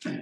I'm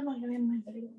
not gonna my video.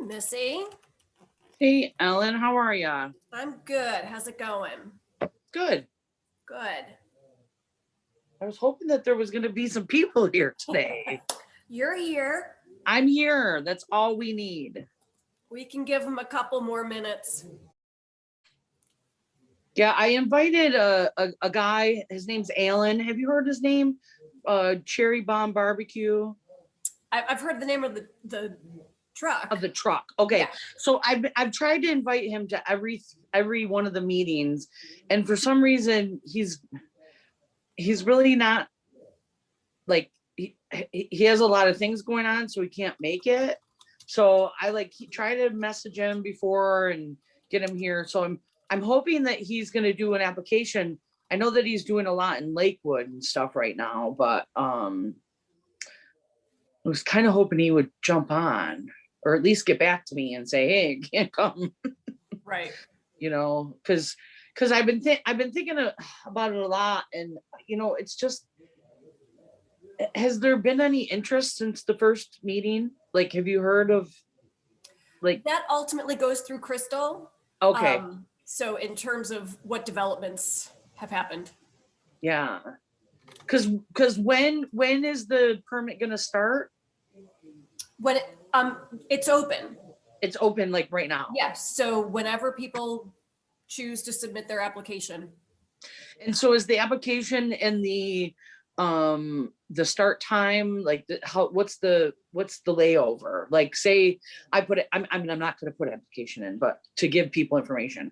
Missy, Hey, Ellen, how are ya? I'm good. How's it going? Good. Good. I was hoping that there was going to be some people here today. You're here. I'm here. That's all we need. We can give them a couple more minutes. Yeah, I invited a guy. His name's Alan. Have you heard his name? Cherry Bomb Barbecue I've heard the name of the truck. of the truck. Okay, Yeah. so I've tried to invite him to every one of the meetings, and for some reason he's really not like he has a lot of things going on, so he can't make it. So I try to message him before and get him here. So I'm hoping that he's going to do an application. I know that he's doing a lot in Lakewood and stuff right now, but I was kind of hoping he would jump on or at least get back to me and say, hey, I can't come. Right. You know, because I've been thinking about it a lot, and it's just, has there been any interest since the first meeting? Like, have you heard of That ultimately goes through Crystal. okay. So in terms of what developments have happened. Yeah. Cause when is the permit gonna start? When it's open. It's open like right now. Yes. So whenever people choose to submit their application. And so is the application and the start time, like what's the layover? Like, say I put it, I'm not going to put application in, but to give people information.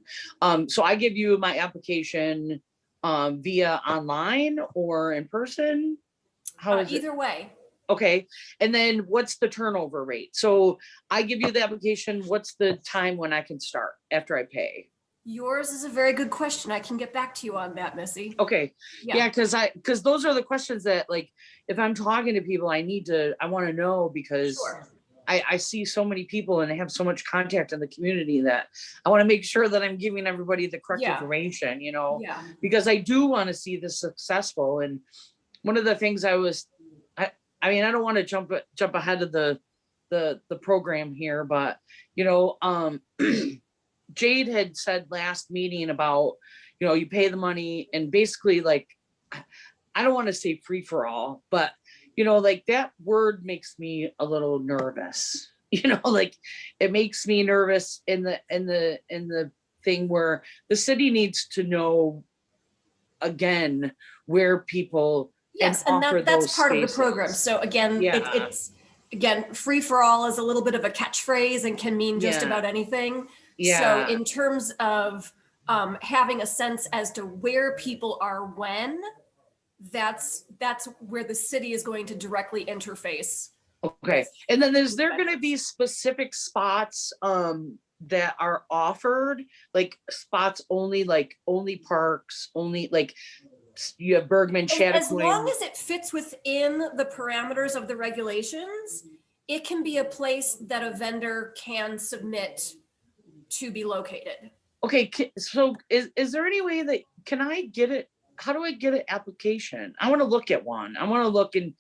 So I give you my application via online or in person. How is it? Either way. Okay. And then what's the turnover rate? So I give you the application. What's the time when I can start after I pay? Yours is a very good question. I can get back to you on that, Missy. Okay. Yeah, because those are the questions that, like, if I'm talking to people, I want to know, because Sure. I see so many people and I have so much contact in the community that I want to make sure that I'm giving everybody the correct information, Yeah. because I do want to see this successful. And one of the things I don't want to jump ahead of the program here, but Jade had said last meeting about, you pay the money and basically, like, I don't want to say free for all, but like, that word makes me a little nervous. Like, it makes me nervous in the thing where the city needs to know again where people Yes, and that's part of the program. So again, it's free for all is a little bit of a catchphrase and can mean just about anything. Yeah. So in terms of having a sense as to where people are when, that's where the city is going to directly interface. Okay. And then is there going to be specific spots that are offered, like spots only, like only parks, only, like you have Bergman, Chattaquin? As long as it fits within the parameters of the regulations, it can be a place that a vendor can submit to be located. Okay, so is there any way that, can I get it? How do I get an application? I want to look at one. I want to look and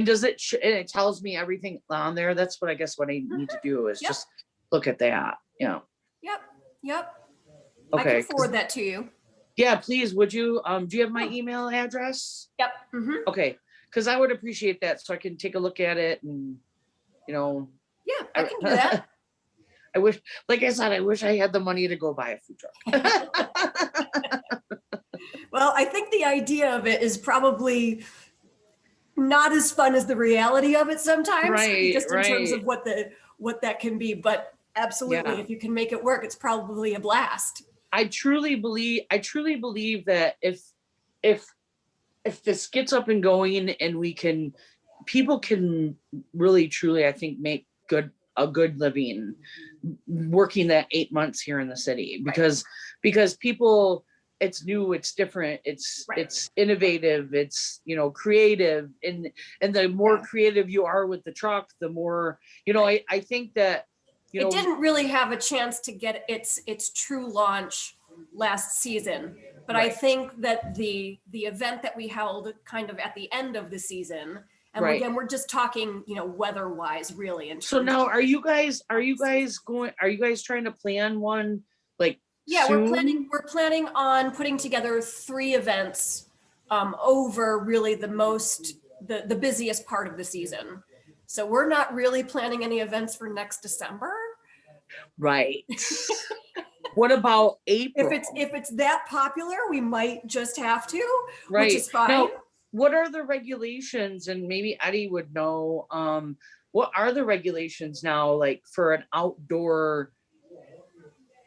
does it, and it tells me everything on there. That's what I guess what I need to do is just look at that. Yeah. Yep. Okay. I can forward that to you. Yeah, please. Would you, do you have my email address? Yep. Okay. Cause I would appreciate that so I can take a look at it and, Yeah, I can do that. I wish, like I said, I wish I had the money to go buy a food truck. Well, I think the idea of it is probably not as fun as the reality of it sometimes, Right, just in terms of what that can be. But absolutely, if you can make it work, it's probably a blast. I truly believe that if this gets up and going and people can really truly, I think, make a good living working that 8 months here in the city, because people, it's new, it's different, it's innovative, it's creative, and the more creative you are with the truck, the more I think that it didn't really have a chance to get its true launch last season, but I think that the event that we held kind of at the end of the season And Right. again, we're just talking, weather wise, really. So now are you guys trying to plan one like Yeah, soon? we're planning on putting together 3 events over really the busiest part of the season. So we're not really planning any events for next December. Right. What about April? If it's that popular, we might just have to, Right. which is fine. Now, what are the regulations? And maybe Eddie would know. What are the regulations now, like for an outdoor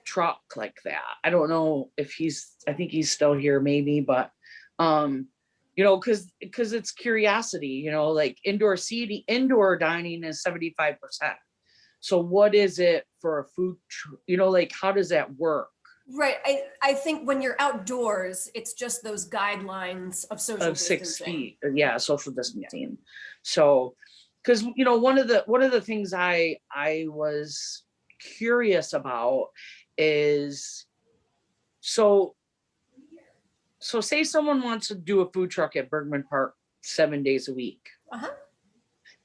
truck like that? I don't know if I think he's still here, maybe, but because it's curiosity, like indoor dining is 75%. So what is it for a food, like how does that work? Right. I think when you're outdoors, it's just those guidelines of social Of 6 distancing. feet, yeah, social distancing. So, because one of the things I was curious about is, so say someone wants to do a food truck at Bergman Park 7 days a week. Uh-huh.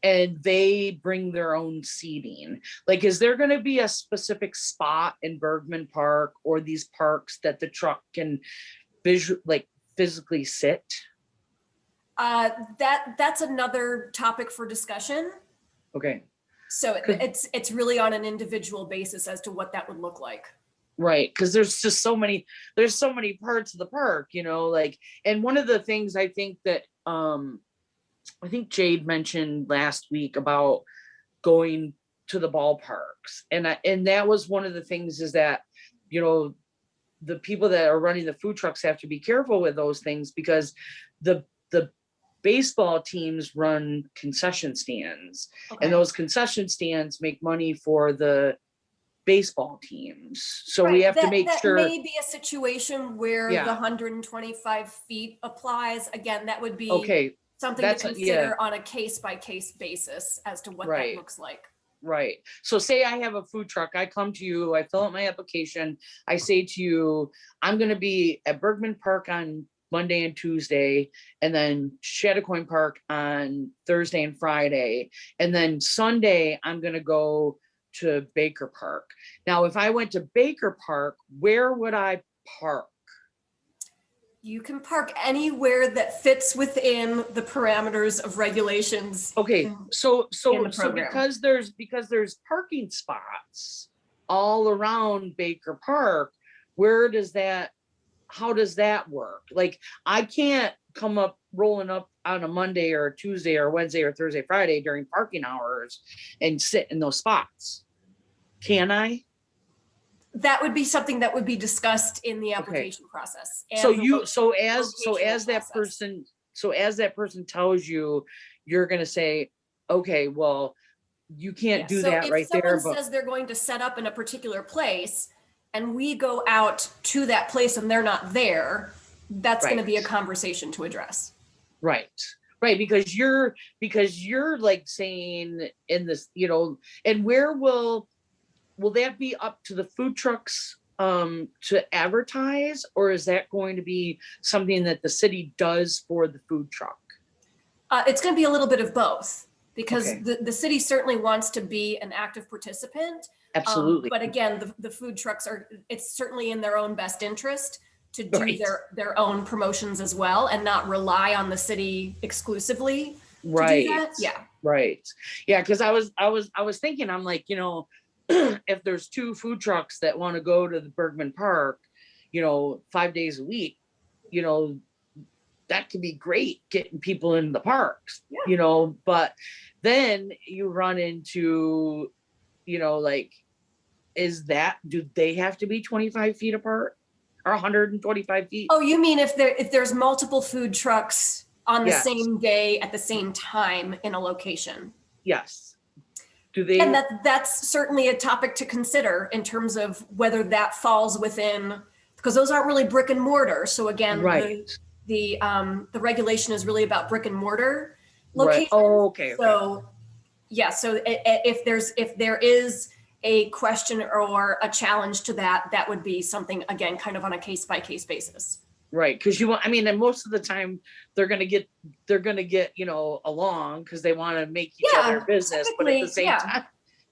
And they bring their own seating. Like, is there going to be a specific spot in Bergman Park or these parks that the truck can physically sit? That's another topic for discussion. Okay. So it's really on an individual basis as to what that would look like. Right, because there's so many parts of the park, and one of the things I think that I think Jade mentioned last week about going to the ballparks, and that was one of the things, is that the people that are running the food trucks have to be careful with those things, because the baseball teams run concession stands. Okay. And those concession stands make money for the baseball teams. So we have to make sure. That may be a situation where Yeah. the 125 feet applies. Again, that would be Okay. something to consider on a case-by-case basis as to what that looks like. Right. So say I have a food truck, I come to you, I fill out my application, I say to you, I'm going to be at Bergman Park on Monday and Tuesday, and then Chattacoin Park on Thursday and Friday, and then Sunday I'm going to go to Baker Park. Now, if I went to Baker Park, where would I park? You can park anywhere that fits within the parameters of regulations. Okay, so in the program. because there's parking spots all around Baker Park, how does that work? Like, I can't come up rolling up on a Monday or a Tuesday or Wednesday or Thursday, Friday during parking hours and sit in those spots. Can I? That would be something that would be discussed in the application process. And as that person tells you, you're going to say, okay, well, you can't do that right there. If someone says they're going to set up in a particular place and we go out to that place and they're not there, that's going to be a conversation to address. Right. Because you're like saying in this, and where will that be up to the food trucks to advertise, or is that going to be something that the city does for the food truck? It's going to be a little bit of both, because the city certainly wants to be an active participant. Absolutely. But again, the food trucks it's certainly in their own best interest to do their own promotions as well, and not rely on the city exclusively to do that. Yeah. Right. Yeah. Cause I was thinking, I'm like, if there's 2 food trucks that want to go to the Bergman Park, 5 days a week, that could be great, getting people in the parks, but then you run into, like, do they have to be 25 feet apart or 125 feet? Oh, you mean if there's multiple food trucks on the same day at the same time in a location? Yes. Do they? And that's certainly a topic to consider in terms of whether that falls within, because those aren't really brick and mortar. So again, the regulation is really about brick and mortar locations. Right. Oh, okay. So yeah, so if there is a question or a challenge to that would be something, again, kind of on a case by case basis. Right, because you want, I mean, and most of the time they're gonna get, you know, along because they want to make each other Yeah, business, but at the typically, same yeah. time,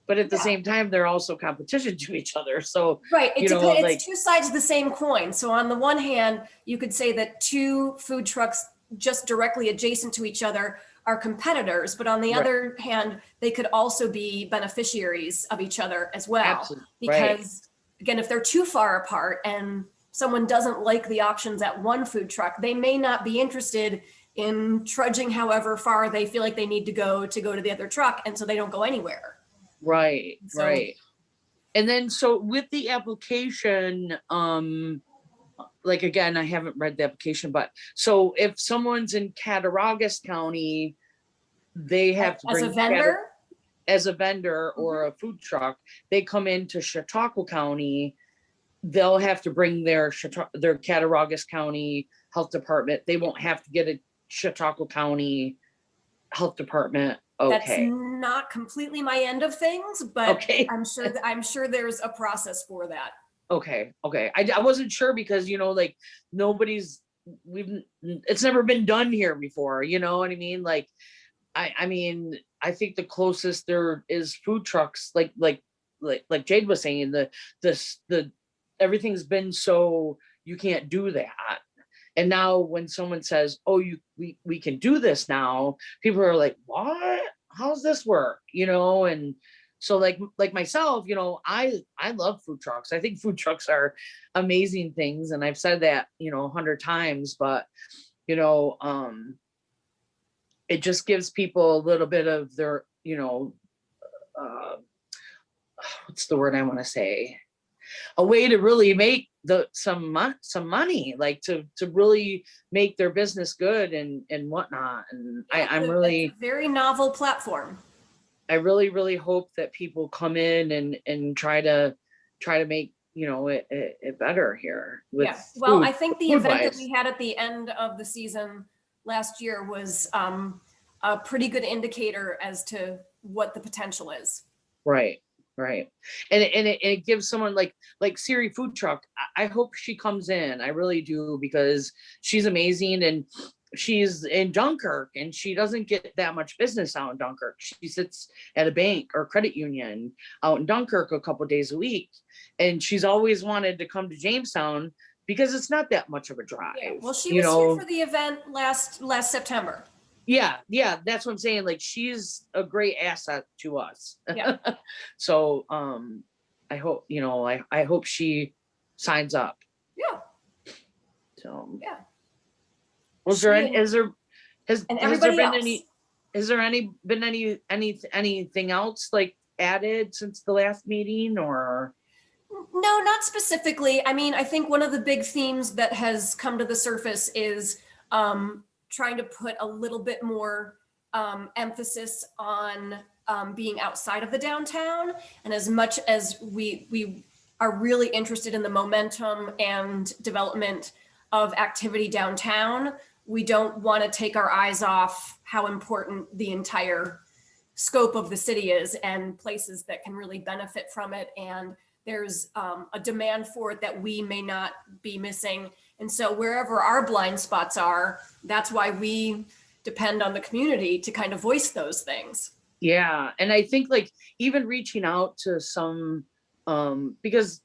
but at the Yeah. same time, they're also competition to each other. So, Right. you know, like, It's two sides of the same coin. So on the one hand, you could say that two food trucks just directly adjacent to each other are competitors, but on the Right. other hand, they could also be beneficiaries of each other as well. Absolutely. Because again, if they're too far apart and someone doesn't like the options at one food truck, they may not be interested in trudging however far they feel like they need to go to the other truck, and so they don't go anywhere. Right, So- right. And then so with the application, like again, I haven't read the application, but so if someone's in Cattaraugus County, they have to As bring a vendor, as a vendor or a food truck, they come into Chautauqua County, they'll have to bring their Cattaraugus County Health Department. They won't have to get a Chautauqua County Health Department. that's Okay. not completely my end of things, but Okay. I'm sure there's a process for that. Okay. I wasn't sure because, you know, like it's never been done here before. You know what I mean? Like, I mean, I think the closest there is food trucks, like Jade was saying, the everything's been so you can't do that. And now when someone says, oh, we can do this now, people are like, what? How's this work? You know, and so like myself, you know, I love food trucks. I think food trucks are amazing things. And I've said that, you know, 100 times, but you know, it just gives people a little bit of their, you know, what's the word I want to say? A way to really make some money, like to really make their business good and whatnot. And I'm really It's a very novel platform. I really hope that people come in and try to make, you know, it better here with Yeah. Well, food, I think the event that food-wise. we had at the end of the season last year was a pretty good indicator as to what the potential is. Right. And it gives someone like Siri Food Truck. I hope she comes in. I really do, because she's amazing and she's in Dunkirk and she doesn't get that much business out in Dunkirk. She sits at a bank or credit union out in Dunkirk a couple days a week. And she's always wanted to come to Jamestown because it's not that much of a drive. Yeah. Well, she was here for the event last September. Yeah, that's what I'm saying. Like, she's a great asset to us. Yeah. So I hope, you know, I hope she signs up. Yeah. So yeah. Has there been anything else like added since the last meeting, or? No, not specifically. I mean, I think one of the big themes that has come to the surface is trying to put a little bit more emphasis on being outside of the downtown. And as much as we are really interested in the momentum and development of activity downtown, we don't want to take our eyes off how important the entire scope of the city is and places that can really benefit from it. And there's a demand for it that we may not be missing. And so wherever our blind spots are, that's why we depend on the community to kind of voice those things. Yeah. And I think like even reaching out to some, because,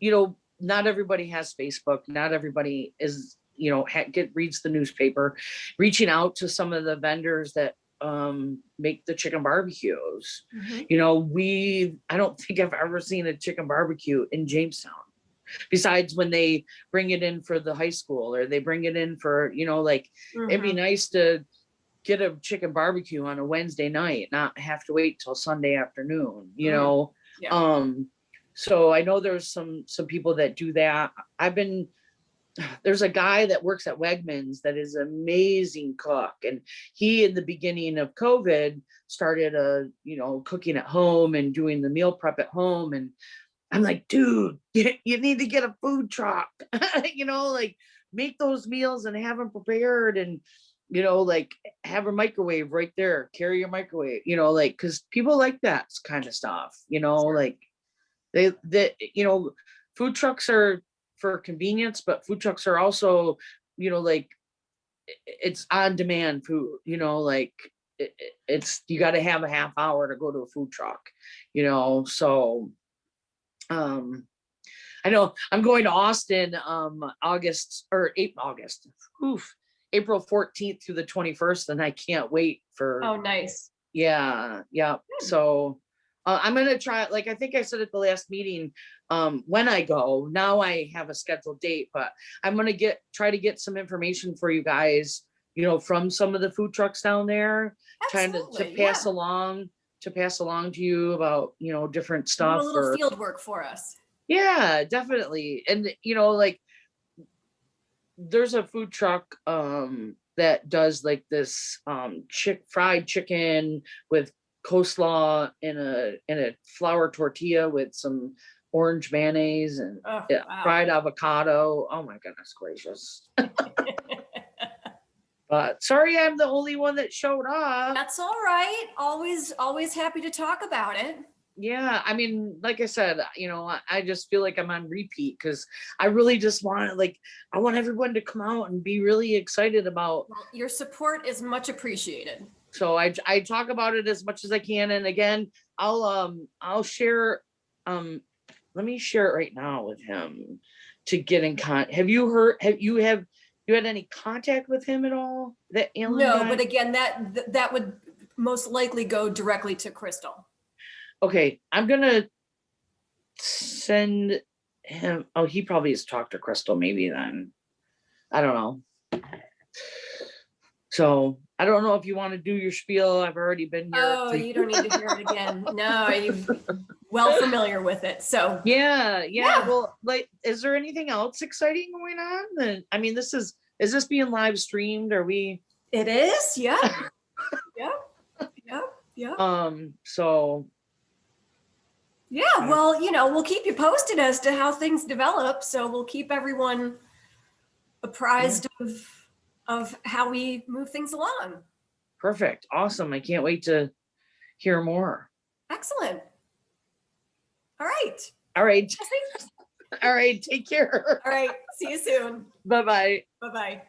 you know, not everybody has Facebook. Not everybody is, you know, reads the newspaper. Reaching out to some of the vendors that make the chicken barbecues. Mm-hmm. You know, I don't think I've ever seen a chicken barbecue in Jamestown, besides when they bring it in for the high school or they bring it in for, you know, like it'd be nice to get a chicken barbecue on a Wednesday night, not have to wait till Sunday afternoon, you know? Yeah. So I know there's some people that do that. There's a guy that works at Wegmans that is an amazing cook. And he, in the beginning of COVID, started cooking at home and doing the meal prep at home. And I'm like, dude, you need to get a food truck, you know, like make those meals and have them prepared and, you know, like have a microwave right there, carry your microwave, you know, like, cause people like that kind of stuff, you know, like they, you know, food trucks are for convenience, but food trucks are also, like it's on demand food, like it's, you got to have a half hour to go to a food truck, so, I know I'm going to Austin, April 14th through the 21st, and I can't wait for, Oh, nice. yeah. So I'm going to try, like, I think I said at the last meeting, when I go, now I have a scheduled date, but I'm going to try to get some information for you guys, from some of the food trucks down there, trying to Absolutely, pass yeah. along to you about, different Do stuff a little or, field work for us. yeah, definitely. And, like, there's a food truck, that does like this, fried chicken with coleslaw in a flour tortilla with some orange mayonnaise and Oh, yeah, wow. fried avocado. Oh my goodness gracious. But sorry, I'm the only one that showed up. That's all right. Always happy to talk about it. Yeah, I mean, like I said, I just feel like I'm on repeat because I really just want I want everyone to come out and be really excited about. Well, your support is much appreciated. So I talk about it as much as I can, and again, I'll share. Let me share it right now with him to get in contact. Have you had any contact with him at all? That Alan No, guy? but again, that would most likely go directly to Crystal. Okay, I'm gonna send him. Oh, he probably has talked to Crystal. Maybe then. I don't know. So I don't know if you want to do your spiel. I've already been here. Oh, you don't need to hear it again. No, you're well familiar with it. So Yeah. Yeah. Well, like, is there anything else exciting going on? I mean, is this being live streamed? Are we? it is. Yeah. So Yeah. Well, we'll keep you posted as to how things develop. So we'll keep everyone apprised of how we move things along. perfect. Awesome. I can't wait to hear more. Excellent. All right. All right. Jesse? All right. Take care. All right. See you soon. Bye-bye. Bye-bye.